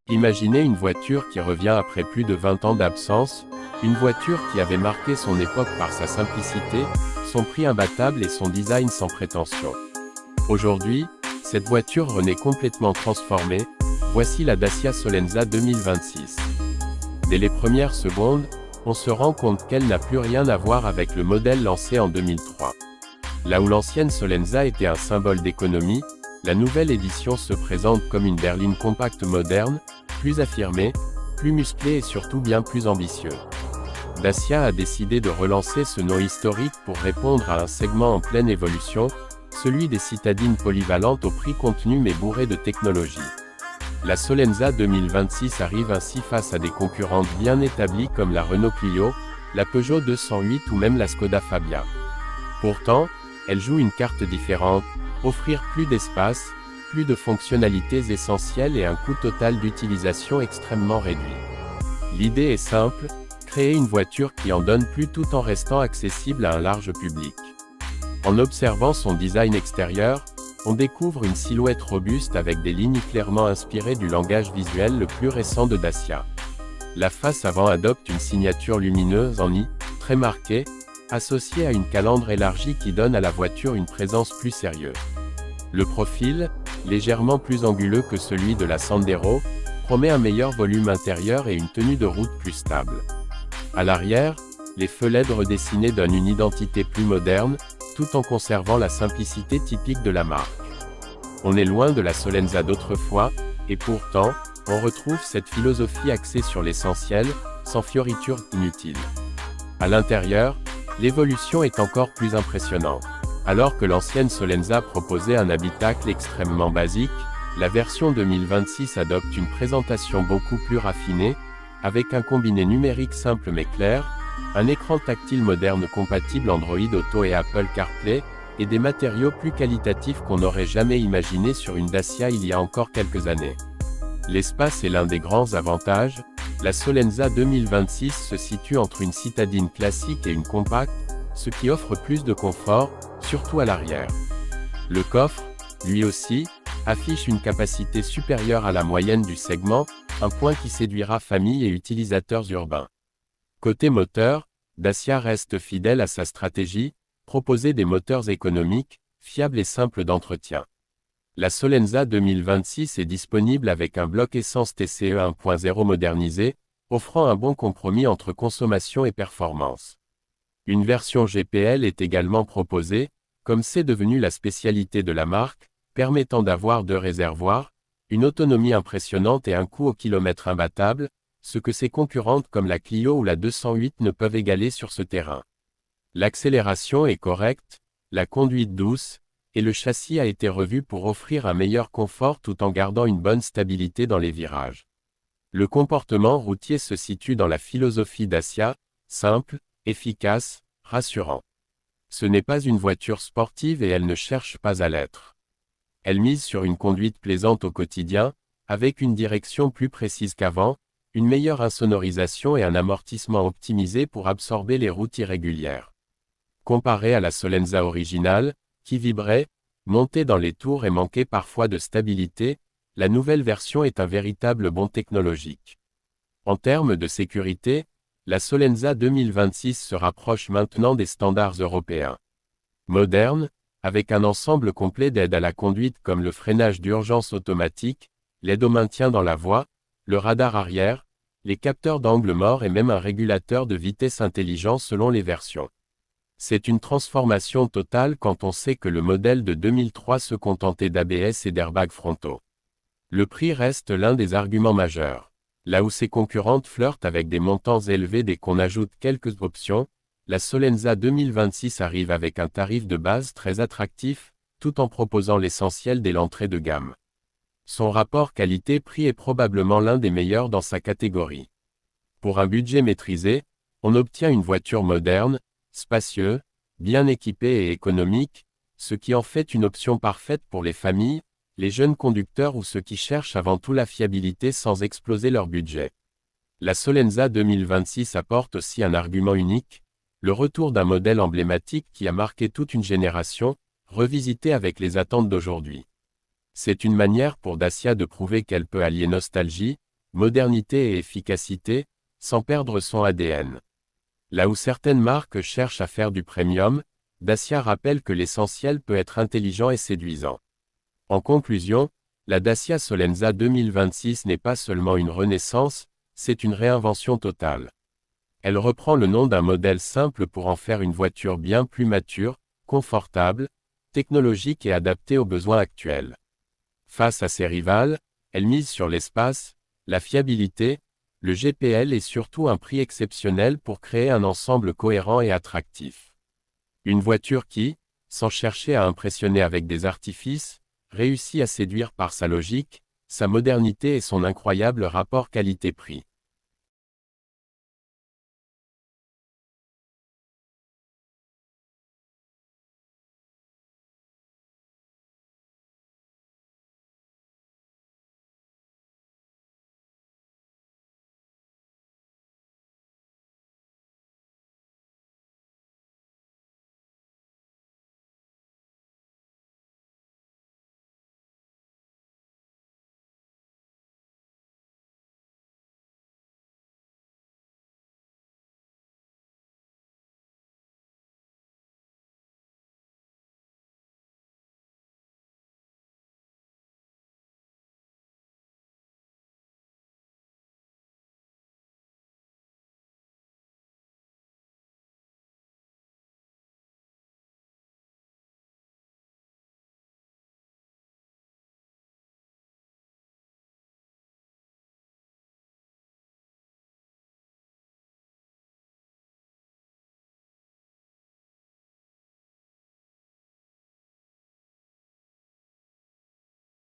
Imaginez une voiture qui revient après plus de 20 ans d'absence, une voiture qui avait marqué son époque par sa simplicité, son prix imbattable et son design sans prétention. Aujourd'hui, cette voiture renaît complètement transformée, voici la Dacia Solenza 2026. Dès les premières secondes, on se rend compte qu'elle n'a plus rien à voir avec le modèle lancé en 2003. Là où l'ancienne Solenza était un symbole d'économie, la nouvelle édition se présente comme une berline compacte moderne, plus affirmée, plus musclée et surtout bien plus ambitieux. Dacia a décidé de relancer ce nom historique pour répondre à un segment en pleine évolution, celui des citadines polyvalentes au prix contenu mais bourré de technologie. La Solenza 2026 arrive ainsi face à des concurrentes bien établies comme la Renault Clio, la Peugeot 208 ou même la Skoda Fabia. Pourtant, elle joue une carte différente, offrir plus d'espace, plus de fonctionnalités essentielles et un coût total d'utilisation extrêmement réduit. L'idée est simple, créer une voiture qui en donne plus tout en restant accessible à un large public. En observant son design extérieur, on découvre une silhouette robuste avec des lignes clairement inspirées du langage visuel le plus récent de Dacia. La face avant adopte une signature lumineuse en I, très marquée, associée à une calandre élargie qui donne à la voiture une présence plus sérieuse. Le profil, légèrement plus anguleux que celui de la Sandero, promet un meilleur volume intérieur et une tenue de route plus stable. À l'arrière, les feux LED redessinés donnent une identité plus moderne, tout en conservant la simplicité typique de la marque. On est loin de la Solenza d'autrefois, et pourtant, on retrouve cette philosophie axée sur l'essentiel, sans fioritures inutiles. À l'intérieur, l'évolution est encore plus impressionnante. Alors que l'ancienne Solenza proposait un habitacle extrêmement basique, la version 2026 adopte une présentation beaucoup plus raffinée, avec un combiné numérique simple mais clair, un écran tactile moderne compatible Android Auto et Apple CarPlay, et des matériaux plus qualitatifs qu'on n'aurait jamais imaginés sur une Dacia il y a encore quelques années. L'espace est l'un des grands avantages, la Solenza 2026 se situe entre une citadine classique et une compacte, ce qui offre plus de confort, surtout à l'arrière. Le coffre, lui aussi, affiche une capacité supérieure à la moyenne du segment, un point qui séduira familles et utilisateurs urbains. Côté moteur, Dacia reste fidèle à sa stratégie, proposer des moteurs économiques, fiables et simples d'entretien. La Solenza 2026 est disponible avec un bloc essence TCE 1.0 modernisé, offrant un bon compromis entre consommation et performance. Une version GPL est également proposée, comme c'est devenu la spécialité de la marque, permettant d'avoir 2 réservoirs, une autonomie impressionnante et un coût au kilomètre imbattable, ce que ses concurrentes comme la Clio ou la 208 ne peuvent égaler sur ce terrain. L'accélération est correcte, la conduite douce, et le châssis a été revu pour offrir un meilleur confort tout en gardant une bonne stabilité dans les virages. Le comportement routier se situe dans la philosophie Dacia, simple, efficace, rassurant. Ce n'est pas une voiture sportive et elle ne cherche pas à l'être. Elle mise sur une conduite plaisante au quotidien, avec une direction plus précise qu'avant, une meilleure insonorisation et un amortissement optimisé pour absorber les routes irrégulières. Comparée à la Solenza originale, qui vibrait, montait dans les tours et manquait parfois de stabilité, la nouvelle version est un véritable bond technologique. En termes de sécurité, la Solenza 2026 se rapproche maintenant des standards européens. Moderne, avec un ensemble complet d'aides à la conduite comme le freinage d'urgence automatique, l'aide au maintien dans la voie, le radar arrière, les capteurs d'angle mort et même un régulateur de vitesse intelligent selon les versions. C'est une transformation totale quand on sait que le modèle de 2003 se contentait d'ABS et d'airbags frontaux. Le prix reste l'un des arguments majeurs. Là où ses concurrentes flirtent avec des montants élevés dès qu'on ajoute quelques options, la Solenza 2026 arrive avec un tarif de base très attractif, tout en proposant l'essentiel dès l'entrée de gamme. Son rapport qualité-prix est probablement l'un des meilleurs dans sa catégorie. Pour un budget maîtrisé, on obtient une voiture moderne, spacieuse, bien équipée et économique, ce qui en fait une option parfaite pour les familles, les jeunes conducteurs ou ceux qui cherchent avant tout la fiabilité sans exploser leur budget. La Solenza 2026 apporte aussi un argument unique, le retour d'un modèle emblématique qui a marqué toute une génération, revisité avec les attentes d'aujourd'hui. C'est une manière pour Dacia de prouver qu'elle peut allier nostalgie, modernité et efficacité, sans perdre son ADN. Là où certaines marques cherchent à faire du premium, Dacia rappelle que l'essentiel peut être intelligent et séduisant. En conclusion, la Dacia Solenza 2026 n'est pas seulement une renaissance, c'est une réinvention totale. Elle reprend le nom d'un modèle simple pour en faire une voiture bien plus mature, confortable, technologique et adaptée aux besoins actuels. Face à ses rivales, elle mise sur l'espace, la fiabilité, le GPL et surtout un prix exceptionnel pour créer un ensemble cohérent et attractif. Une voiture qui, sans chercher à impressionner avec des artifices, réussit à séduire par sa logique, sa modernité et son incroyable rapport qualité-prix.